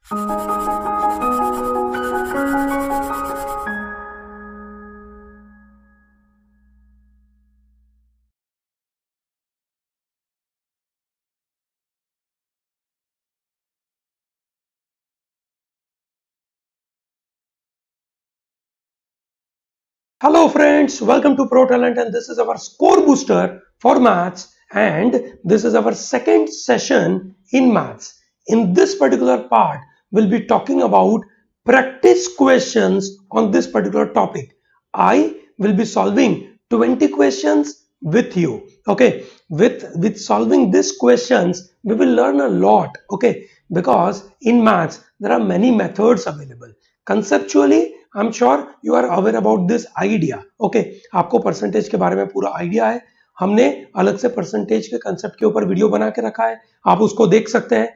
Hello friends, welcome to Pro Talent, and this is our score booster for maths, and this is our second session in maths. In this particular part, we'll be talking about practice questions on this particular topic. I will be solving 20 questions with you. Okay, with solving these questions, we will learn a lot. Okay, because in maths there are many methods available. Conceptually, I am sure you are aware about this idea. Okay, आपको percentage के बारे में पूरा idea है. हमने अलग से percentage के कंसेप्ट के ऊपर वीडियो बना के रखा है, आप उसको देख सकते हैं.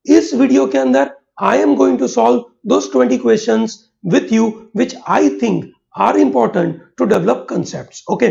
इस वीडियो के अंदर I am going to solve those 20 questions with you which I think are important to develop concepts. Okay,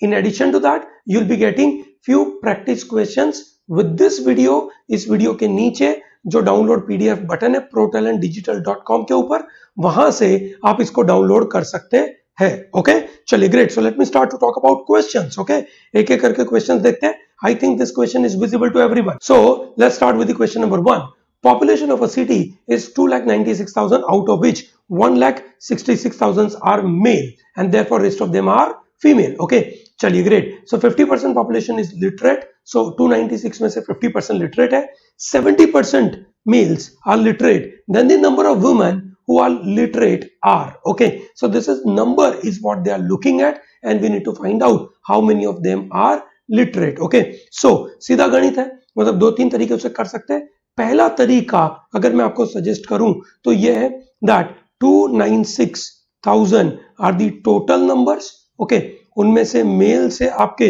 in addition to that you will be getting few practice questions with this video. इस video के नीचे जो download PDF button है protalentdigital.com के ऊपर, वहां से आप इसको डाउनलोड कर सकते हैं. ओके, चलिए great. So let me start to talk about questions. Okay, एक एक करके क्वेश्चंस देखते हैं. I think this question is visible to everyone. So let's start with the question number 1. Population of a city is 2,96,000, out of which 1,66,000 are male and therefore rest of them are female. Okay, चलिए great. So 50% population is literate. So 296 में से 50% literate है. 70% males are literate. Then the number of women who are literate are. Okay, so this is number is what they are looking at, and we need to find out how many of them are literate. Okay, so सीधा गणित है, मतलब दो तीन तरीके से कर सकते हैं. पहला तरीका अगर मैं आपको सजेस्ट करूं तो यह है that 296,000 are the total numbers. Okay, उनमें से मेल से आपके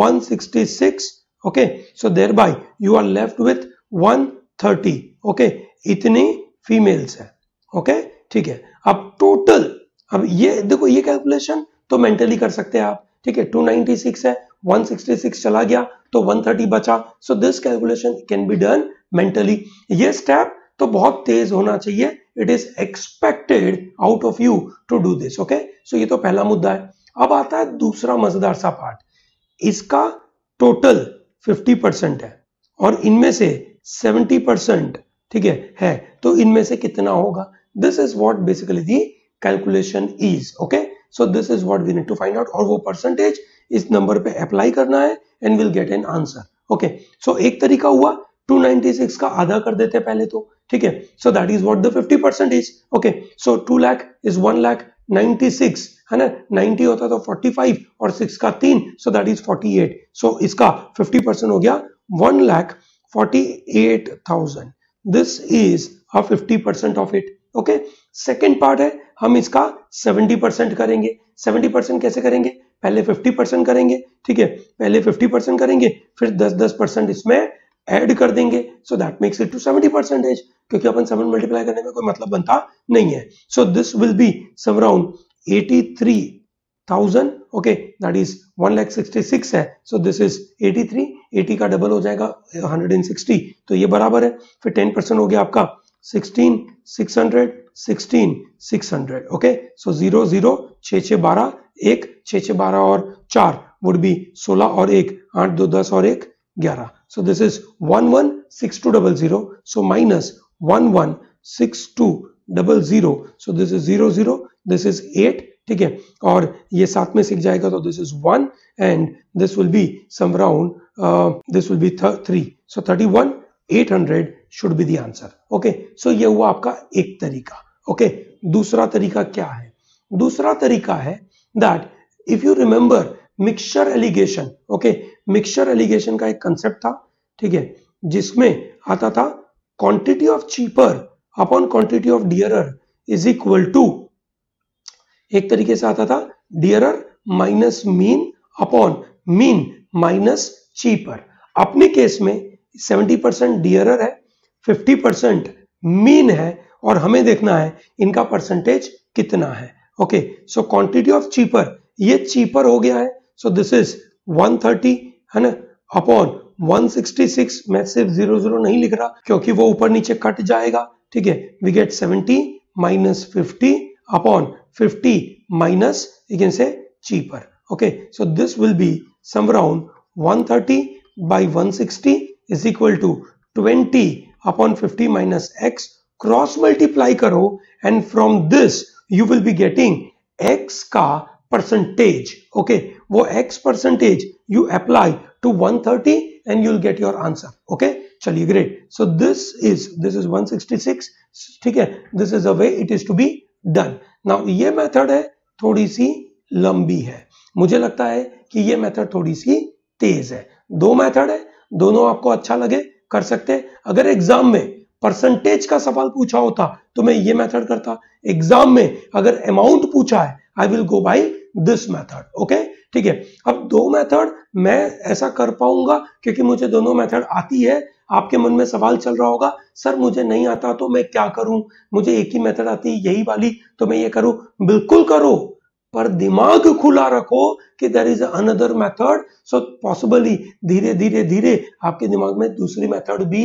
166. Okay, so thereby you are left with 130. Okay, इतनी फीमेल्स है. Okay, ठीक है. अब टोटल, अब ये देखो, ये कैलकुलेशन तो मेंटली कर सकते हैं आप. ठीक है, 296 है, 166 चला गया तो 130 बचा. So this calculation can be done mentally. ये स्टेप तो बहुत तेज होना चाहिए. It is expected out of you to do this. Okay, so ये तो पहला मुद्दा है. अब आता है दूसरा मजेदार सा पार्ट. इसका टोटल 50% है और इनमें से 70% ठीक है, तो इनमें से कितना होगा? This is what basically the calculation is. Okay, so this is what we need to find out, और वो परसेंटेज इस नंबर पे अप्लाई करना है and will get an answer. Okay, so एक तरीका हुआ 296 का आधा कर देते पहले तो. ठीक है, सो that is what the 50% is. Okay, so 2 lakh is 1,96,000 है ना. 90 होता तो 45 और 6 का 3, सो दैट इज 48. सो इसका 50% हो गया 1,48,000. This is a 50% of it. Okay, second part है, हम इसका 70% करेंगे. 70% कैसे करेंगे? पहले 50% करेंगे. ठीक है, पहले 50% करेंगे, फिर 10% इसमें ऐड कर देंगे. So that makes it to 70%, क्योंकि अपन 7 मल्टीप्लाई करने में कोई मतलब बनता नहीं है. So this will be some around 83,000. Okay, that is 1,66,000 है. So this is 83. 80 का डबल हो जाएगा 160, तो ये बराबर है. फिर 10% हो गया आपका 16,600, 16,600. ओके, सो 0 0 6 6 12 1 6 6 12 और 4 वुड बी 16 और 1 8 2 10 और 1 11. So this is 116200. So minus 116200. So this is 0 0. This is 8. ठीक है, और ये साथ में सीख जाएगा तो this is 1 and this will be some round this will be 3. So 31,800 should be the answer. Okay, so ये हुआ आपका एक तरीका. Okay, दूसरा तरीका क्या है? दूसरा तरीका है that if you remember mixture alligation. Okay, mixture alligation का एक कंसेप्ट था. ठीक है, जिसमें आता था quantity of cheaper upon quantity of dearer is equal to, एक तरीके से आता था dearer minus mean upon mean minus cheaper. अपने केस में 70% डियरर है, 50% मीन है, और हमें देखना है इनका परसेंटेज कितना है. Okay, so quantity of cheaper, ये चीपर हो गया है. सो दिस इज 130 है ना अपॉन 166. मैं सिर्फ 0 0 नहीं लिख रहा क्योंकि वो ऊपर नीचे कट जाएगा. ठीक है, we get 70 minus 50 upon 50 minus, you can say, cheaper. Okay, so this will be some around 130 by 160 is equal to 20 upon 50 minus x. Cross multiply करो and from this you will be getting x का percentage. Okay, वो x percentage you apply to 130 and you will get your answer. Okay, चलिए great. So this is 166. ठीक है, this is a way it is to be done. Now ये method है थोड़ी सी लंबी है, मुझे लगता है कि ये मेथड थोड़ी सी तेज है. दो मेथड है, दोनों आपको अच्छा लगे कर सकते हैं. अगर एग्जाम में परसेंटेज का सवाल पूछा होता तो मैं ये मेथड करता. एग्जाम में अगर अमाउंट पूछा है I will go by this method. Okay, ठीक है. अब दो मेथड मैं ऐसा कर पाऊंगा क्योंकि मुझे दोनों मेथड आती है. आपके मन में सवाल चल रहा होगा, सर मुझे नहीं आता तो मैं क्या करूं, मुझे एक ही मेथड आती है यही वाली, तो मैं ये करूं. बिल्कुल करो, पर दिमाग खुला रखो कि there is another method. So possibly धीरे धीरे धीरे आपके दिमाग में दूसरी मेथड भी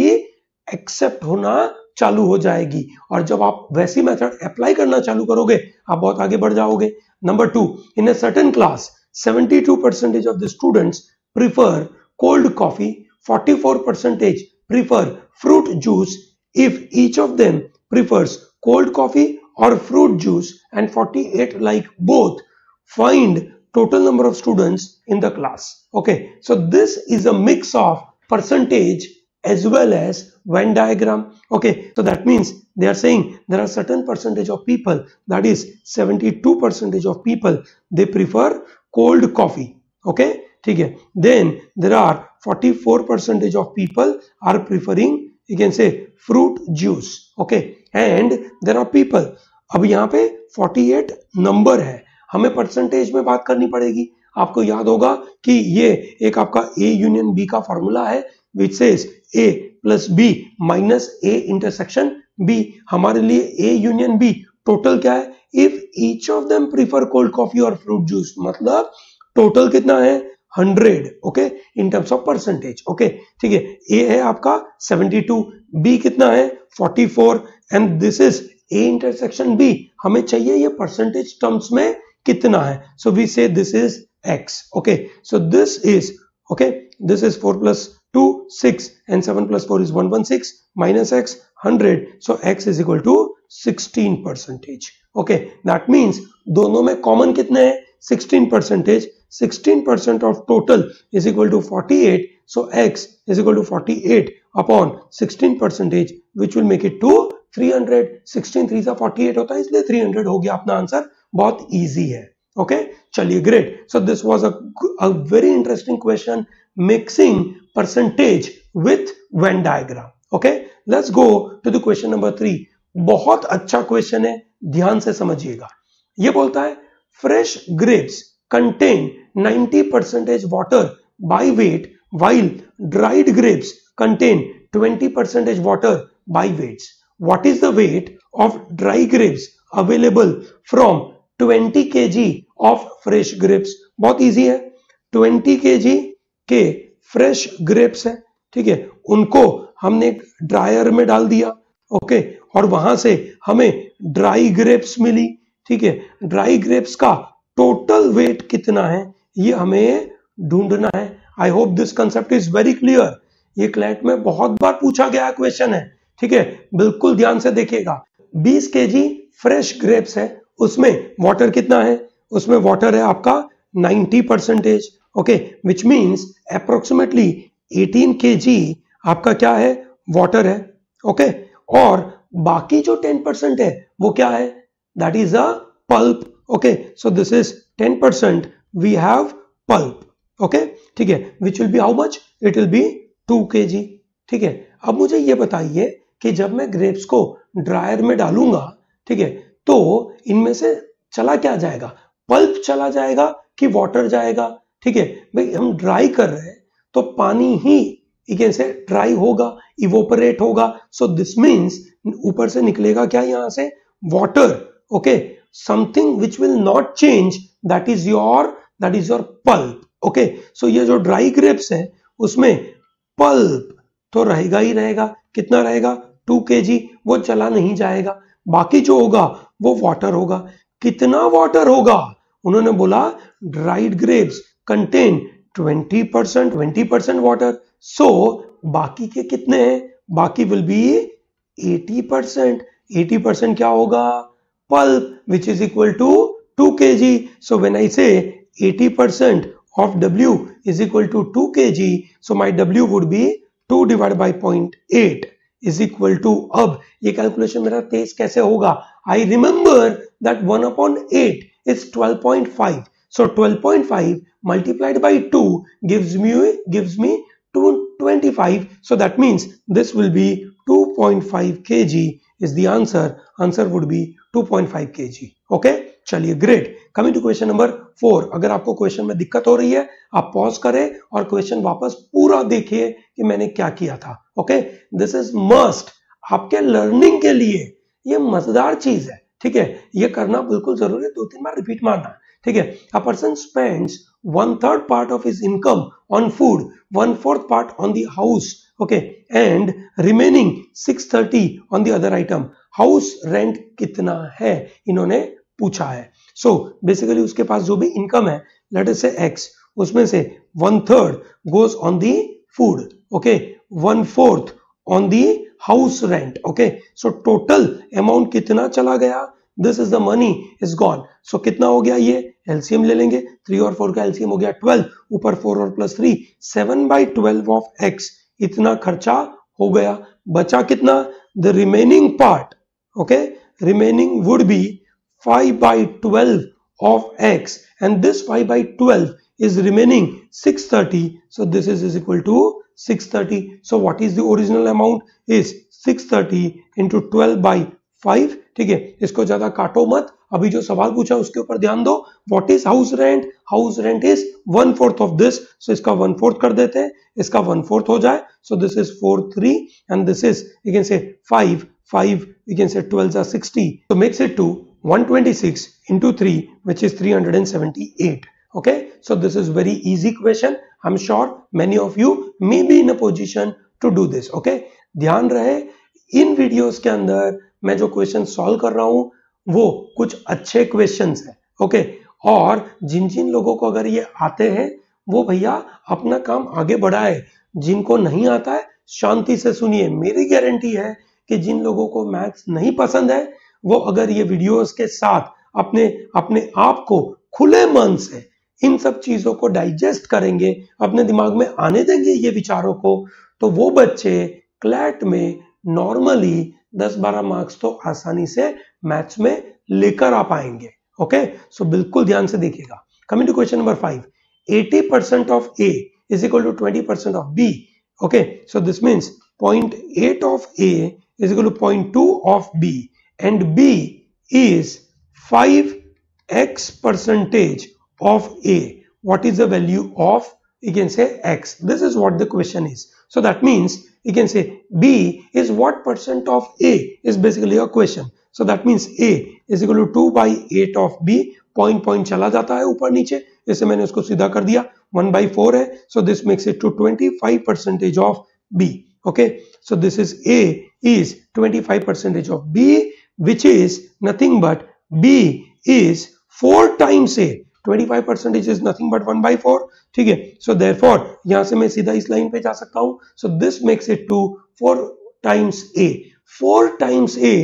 एक्सेप्ट होना चालू हो जाएगी, और जब आप वैसी मेथड अप्लाई करना चालू करोगे आप बहुत आगे बढ़ जाओगे. Number 2, in a certain class 72% of the students prefer cold coffee, 44% prefer fruit juice. If each of them prefers cold coffee or fruit juice and 48 like both, find total number of students in the class. Okay, so this is a mix of percentage as well as Venn diagram. Okay, so that means they are saying there are certain percentage of people, that is 72% of people, they prefer cold coffee. Okay, ठीक है. Then there are 44% of people are preferring, you can say, fruit juice. Okay, and there are people, अब यहाँ पे 48 number है, हमें percentage में बात करनी पड़ेगी. आपको याद होगा कि ये एक आपका A यूनियन B का फॉर्मूला है which says A plus B minus A intersection B. हमारे लिए A यूनियन B टोटल क्या है? If each of them prefer cold coffee or fruit juice, मतलब टोटल कितना है? 100. Okay, in terms of percentage. Okay, ठीक है. A है आपका 72, B कितना है? 44, and this is A intersection B. हमें चाहिए ये परसेंटेज टर्म्स में कितना है. सो वी से this is X. Okay, so this is, okay, this is 4 plus 2 6 and 7 plus 4 is 116 minus X 100. So X is equal to 16%. Okay, that means दोनों में common कितने हैं? 16%. 16% of total is equal to 48. So X is equal to 48 upon 16%, which will make it to 300. 16 3 से 48 होता है, इसलिए 300 हो गया अपना आंसर. बहुत इजी है. ओके, चलिए great. So this was a very interesting question, mixing percentage with Venn diagram. Okay, let's go to the question number 3. बहुत अच्छा क्वेश्चन है, ध्यान से समझिएगा. ये बोलता है fresh grapes contain 90% water by weight while dried grapes contain 20% water by weights. What is the weight of dry grapes available from 20 kg of fresh grapes? बहुत इजी है. 20 kg के फ्रेश ग्रेप्स है, ठीक है, उनको हमने ड्रायर में डाल दिया. ओके, और वहां से हमें ड्राई ग्रेप्स मिली. ठीक है, ड्राई ग्रेप्स का टोटल वेट कितना है ये हमें ढूंढना है. I hope this concept is very clear. ये क्लैट में बहुत बार पूछा गया क्वेश्चन है. ठीक है, बिल्कुल ध्यान से देखिएगा. 20 केजी फ्रेश ग्रेप्स है, उसमें वाटर कितना है? उसमें वाटर है आपका 90%. Okay, which means approximately 18 KG आपका क्या है? वाटर है. ओके, और बाकी जो 10% है वो क्या है? That is a pulp. Okay, so this is 10%. We have pulp. Okay, ठीक है, which will be how much? It will be 2 kg. ठीक है, अब मुझे ये बताइए कि जब मैं ग्रेप्स को ड्रायर में डालूंगा, ठीक है, तो इनमें से चला क्या जाएगा? पल्प चला जाएगा कि वाटर जाएगा? ठीक है भाई, हम ड्राई कर रहे हैं तो पानी ही कैन से ड्राई होगा, इवोपरेट होगा. सो दिस मीन्स ऊपर से निकलेगा क्या यहां से? Water. Okay, something which will not change, that is your pulp. Okay, so ये जो ड्राई ग्रेप्स है उसमें पल्प तो रहेगा ही रहेगा. कितना रहेगा? 2 kg, वो चला नहीं जाएगा। बाकी जो होगा वो वाटर होगा। कितना वाटर होगा? उन्होंने बोला ड्राइड ग्रेप्स कंटेन 20% वाटर, सो बाकी के कितने हैं? बाकी विल बी 80%। 80% क्या होगा? Pulp, which is equal to 2 kg. So when I say 80% of W is equal to 2 kg, so my W would be 2 divided by 0.8 is equal to, अब ये calculation मेरा तेज कैसे होगा? I remember that 1 upon 8 is 12.5. So 12.5 multiplied by 2 gives me 225. So that means this will be 2.5 kg is the answer. Answer would be 2.5 kg. Okay? चलिए, ग्रेट। Coming to question number 4। अगर आपको question में दिक्कत हो रही है, आप पॉज करें और क्वेश्चन वापस पूरा देखिए कि मैंने क्या किया था। ओके, दिस इज मस्ट आपके लर्निंग के लिए, ये मजेदार चीज है। ठीक है, ये करना बिल्कुल जरूरी है, 2-3 बार रिपीट मारना। ठीक है, a person spends 1/3 part of his income on food, 1/4 part on the house, okay, and remaining 630 on the other item. House rent कितना है इन्होंने पूछा है। सो बेसिकली उसके पास जो भी इनकम है, लेट अस से x, उसमें से 1/3 goes on the food, okay, 1/4 on the house rent, okay. So total amount कितना चला गया? This is the money is gone. So कितना हो गया? ये एलसीएम ले लेंगे, 3 और 4 का एलसीएम हो गया 12, ऊपर 4 और प्लस 3, 7/12 ऑफ x, इतना खर्चा हो गया। बचा कितना? The remaining part, okay, remaining would be 5/12 of x, and this 5/12 is remaining 630. So this is equal to 630. So what is the original amount? Is 630 into 12/5. ठीक है, इसको ज्यादा काटो मत, अभी जो सवाल पूछा उसके ऊपर ध्यान दो। What is house rent? House rent is 1/4 of this. So इसका 1/4 कर देते हैं, इसका 1/4 हो जाए। So this is 4/3 and this is, you can say 5, you can say 12 are 60. So makes it to 126 into 3, which is 378. Okay, so this is very easy question. I'm sure many of you may be in a position to do this. Okay, ध्यान रहे इन videos के अंदर मैं जो question solve कर रहा हूं वो कुछ अच्छे क्वेश्चंस हैं। ओके, और जिन जिन लोगों को अगर ये आते हैं वो भैया अपना काम आगे बढ़ाए, जिनको नहीं आता है शांति से सुनिए। मेरी गारंटी है कि जिन लोगों को मैथ्स नहीं पसंद है वो अगर ये वीडियोस के साथ अपने आप को खुले मन से इन सब चीजों को डाइजेस्ट करेंगे, अपने दिमाग में आने देंगे ये विचारों को, तो वो बच्चे क्लैट में नॉर्मली 10-12 मार्क्स तो आसानी से मैथ्स में लेकर आ पाएंगे। ओके, सो बिल्कुल ध्यान से देखिएगा। Coming to question number 5, 80% of A is equal to 20% of B. Okay, so this means 0.8 of A is equal to 0.2 of B. And B is 5x percentage of A. What is the value of, you can say, X? This is what the question is. So that means you can say B is what percent of A is basically a question. So that means A is equal to 2/8 of B. Point चला जाता है ऊपर नीचे, इससे मैंने उसको सीधा कर दिया, 1/4 है. So this makes it to 25% of B. Okay, so this is A is 25% of B, which is nothing but B is 4 times A. 25% is nothing but 1/4. ठीक है, so therefore यहां से मैं सीधा इस लाइन पे जा सकता हूं. So this makes it to 4 times A. 4 times A,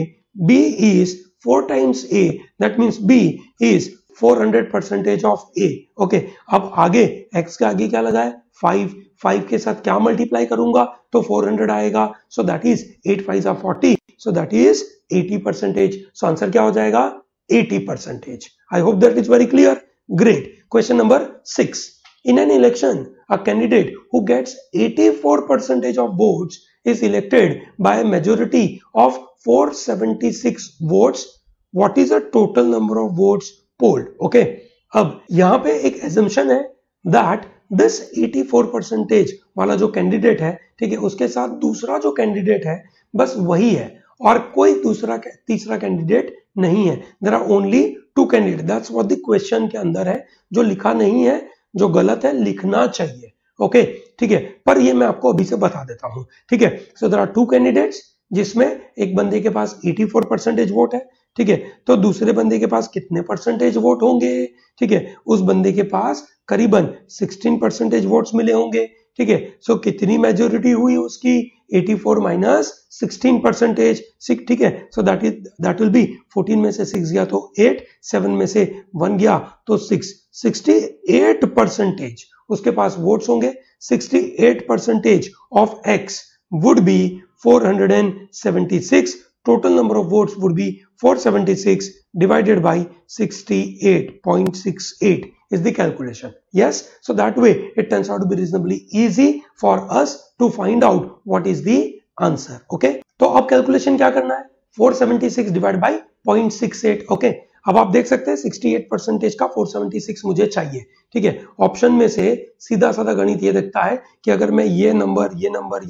B is 4 times A. That means B is 400% of A. Okay, अब आगे X के आगे क्या लगा है? 5 के साथ क्या मल्टीप्लाई करूंगा तो 400 आएगा. So that is 8 5 are 40. So that is 80%. So answer क्या हो जाएगा? 80%. I hope that is very clear. Great. Question number 6. In an election, a candidate who gets 84% of votes is elected by a majority of 476 votes. What is the total number of votes polled? Okay. अब यहाँ पे एक assumption है that this 84% वाला जो candidate है, ठीक है, उसके साथ दूसरा जो कैंडिडेट है बस वही है और कोई तीसरा कैंडिडेट नहीं है. There are only 2 candidate. That's what the question के अंदर है. जो लिखा नहीं है, जो गलत है, लिखना चाहिए. ओके, ठीक है, पर ये मैं आपको अभी से बता देता हूं. ठीक है, सो देयर आर 2 कैंडिडेट्स जिसमें एक बंदे के पास 84% वोट है, ठीक है, तो दूसरे बंदे के पास कितने परसेंटेज वोट होंगे, ठीक है, उस बंदे के पास करीबन 16% वोट्स मिले होंगे, ठीक है, सो कितनी मेजोरिटी हुई उसकी, 84 माइनस 16%, ठीक है, सो दैट विल बी 14 में से 6 गया तो 8, 7 में से 1 गया तो 6, 68% उसके पास वोट्स होंगे। 68% of x would be 476. Total number of votes would be 476 divided by 68.68 is the calculation. Yes, so that way it turns out to be reasonably easy for us to find out what is the answer. Okay, तो अब calculation क्या करना है, 476 divide by 0.68. Okay, अब आप देख सकते हैं 68% का 476 मुझे चाहिए, ठीक है। ऑप्शन में से सीधा साधा गणित ये दिखता है कि अगर मैं ये नंबर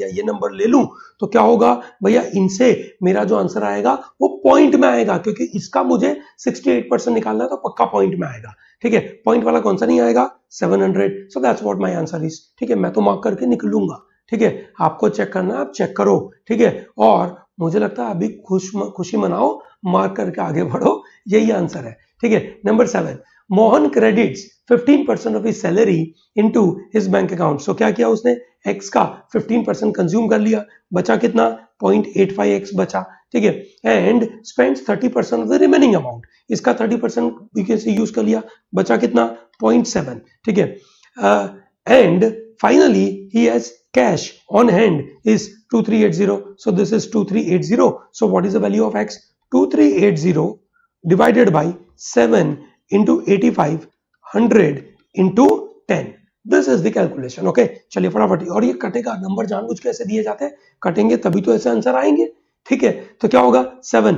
या ये नंबर ले लूं तो क्या होगा भैया, इनसे मेरा जो आंसर आएगा वो पॉइंट में आएगा, क्योंकि इसका मुझे 68% निकालना है तो पक्का पॉइंट में आएगा, ठीक है। पॉइंट वाला कौन सा नहीं आएगा, 700, so that's what my answer is, ठीक है। मैं तो मार्क करके निकलूंगा, ठीक है, आपको चेक करना, आप चेक करो, ठीक है, और मुझे लगता है अभी खुशी मनाओ, मार्क करके आगे बढ़ो, यही आंसर है, ठीक है। Number 7, Mohan credits 15% of his salary into his bank account. So क्या किया उसने, x का 15% कंज्यूम कर लिया, बचा कितना, 0.85x बचा, ठीक है, and spends 30% of the remaining amount, इसका 30% यूज कर लिया, बचा कितना, 0.7, ठीक है, and finally he has cash on hand is 2380. So this is 2380. So what is the value of x? 2380 divided by 7 into 85, 100 into 10. This is the calculation. Okay, चलिए फटाफट, और ये कटेगा, नंबर जानबूझ के ऐसे दिए जाते हैं, कटेंगे तभी तो ऐसे आंसर आएंगे, ठीक है। तो क्या होगा, 7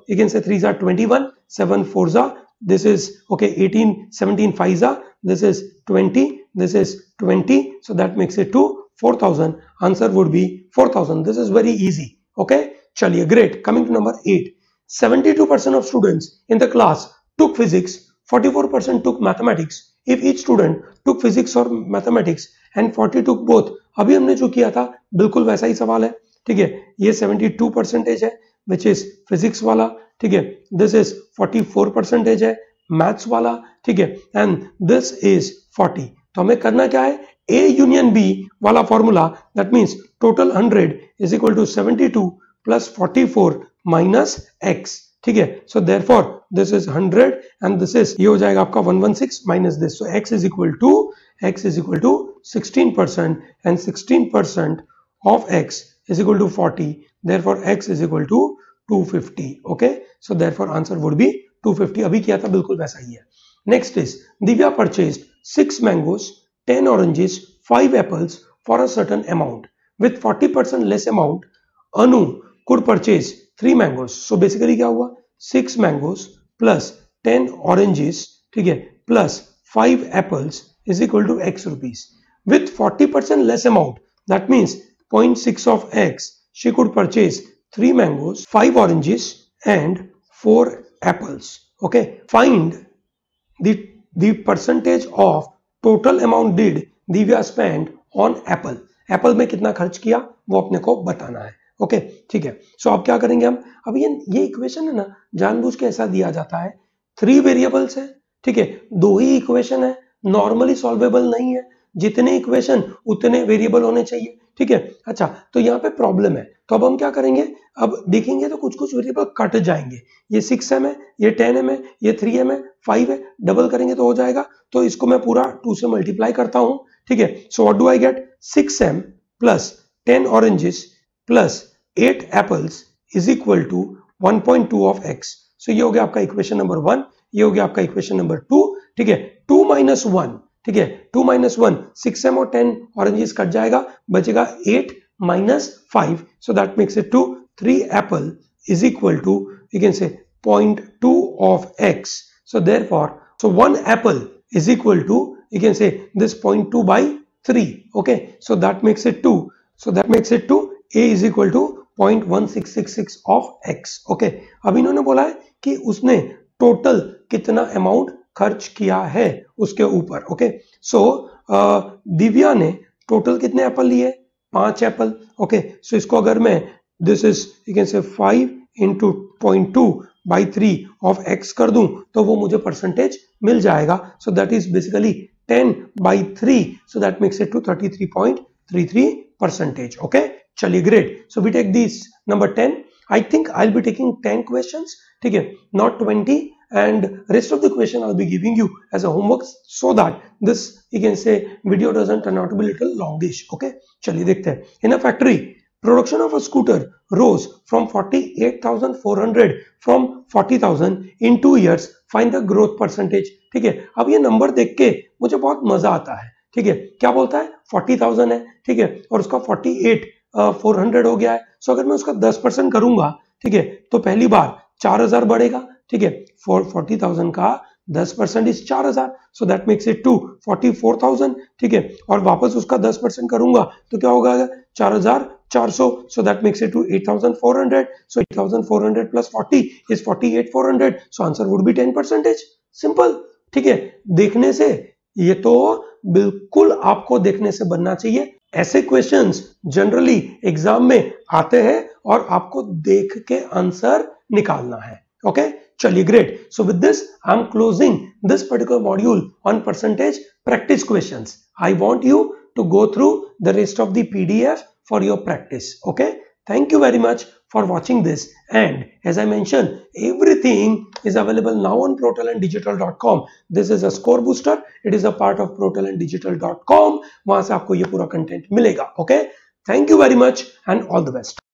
you can say 3s are 21, 7 4s are, this is okay, 18, 17 5s are, this is 20, this is 20, so that makes it to 4000. Answer would be 4000. This is very easy. Okay, chaliye, great. Coming to number 8, 72% of students in the class took physics, 44% took mathematics. If each student took physics or mathematics and 40 took both, अभी हमने जो किया था बिल्कुल वैसा ही सवाल है, ठीक है। ये 72% है which is physics वाला, ठीक है, this is 44% है मैथ्स वाला, ठीक है, एंड दिस इज 40। तो हमें करना क्या है, A यूनियन B वाला formula, that means total 100 is equal to 72 plus 44 minus x, ठीक है। So therefore this is 100 and this is, ये हो जाएगा आपका 116 minus this, so x is equal to 16% and 16% of x is equal to 40, therefore x is equal to 250. Okay, so therefore answer would be 250. अभी किया था बिल्कुल वैसा ही है. Next is Divya purchased 6 mangoes, 10 oranges, 5 apples for a certain amount. With 40% less amount, Anu could purchase 3 mangoes. So basically क्या हुआ, 6 mangoes plus 10 oranges, ठीक है, plus 5 apples is equal to x rupees. With 40% less amount, that means 0.6 of x, she could purchase 3 mangoes, 5 oranges and 4 apples. Okay, find the percentage of total amount did Divya spend on apple. Apple में कितना खर्च किया वो अपने को बताना है. Okay, ठीक है. सो अब क्या करेंगे हम, अब ये इक्वेशन है ना, जानबूझ के ऐसा दिया जाता है, 3 वेरिएबल्स है, ठीक है, 2 ही इक्वेशन है, नॉर्मली सॉल्वेबल नहीं है, जितने इक्वेशन उतने वेरिएबल होने चाहिए, ठीक है. अच्छा, तो यहाँ पे प्रॉब्लम है, तो अब हम क्या करेंगे, अब देखेंगे तो कुछ वेरिएबल कट जाएंगे. ये 6m है, ये 10m है, ये 3m है, 5 है, डबल करेंगे तो हो जाएगा. तो इसको मैं पूरा 2 से मल्टीप्लाई करता हूं, ठीक है. So what do I get, 6m plus 10 oranges plus 8 apples is equal to 1.2 of x. सो ये हो गया आपका इक्वेशन नंबर 1, ये हो गया आपका इक्वेशन नंबर 2, ठीक है. 2 माइनस 1, ठीक है, 2 माइनस 1, 6m और 10 ऑरेंजेस कट जाएगा, बचेगा 8 minus 5, so that makes it to 3 apple is equal to, you can say 0.2 of x. So therefore, so 1 apple is equal to, you can say this 0.2 by 3. Okay, so that makes it 2. So that makes it 2. A is equal to 0.1666 of x. Okay, अब इन्होंने बोला है कि उसने total कितना amount खर्च किया है उसके ऊपर. ओके, सो दिव्या ने टोटल कितने एप्पल लिए, 5 एप्पल। ओके, सो इसको अगर मैं दिस इज यू कैन से 5 इंटू 0.2 बाई 3 ऑफ x कर दूं तो वो मुझे परसेंटेज मिल जाएगा। So that is basically 10 by 3, so that makes it to 33.33%. Okay, चलिए great. So we take this number 10. I think I'll be taking 10 questions, ठीक है, not 20, and rest of the question I'll be giving you as a homework so that this you can say video doesn't turn out to be little longish. Okay, चलिए देखते हैं. In a factory, production of a scooter rose from 48,400 from 40,000 in 2 years. Find the growth percentage. ठीक है, अब ये number देख के मुझे बहुत मजा आता है। ठीक है, क्या बोलता है, 40,000 है, ठीक है, और उसका 48,400 हो गया है। सो अगर मैं उसका 10% करूंगा, ठीक है, तो पहली बार 4,000 बढ़ेगा। ठीक है, 40,000 का 10% is 4,000, so that makes it to 44,000। ठीक है, और वापस उसका 10% करूंगा तो क्या होगा, 4,400, so that makes it to 8,400। So 8,400 plus 40 is 48,400, so answer would be 10%। Simple. ठीक है, देखने से ये तो बिल्कुल आपको देखने से बनना चाहिए। ऐसे क्वेश्चंस जनरली एग्जाम में आते हैं और आपको देख के आंसर निकालना है। ओके, चलिए great. So with this I am closing this particular module on percentage practice questions. I want you to go through the rest of the PDF for your practice. Okay, thank you very much for watching this, and as I mentioned, everything is available now on protalentdigital.com. This is a score booster. It is a part of protalentdigital.com. वहां से आपको ये पूरा content मिलेगा. Okay, thank you very much and all the best.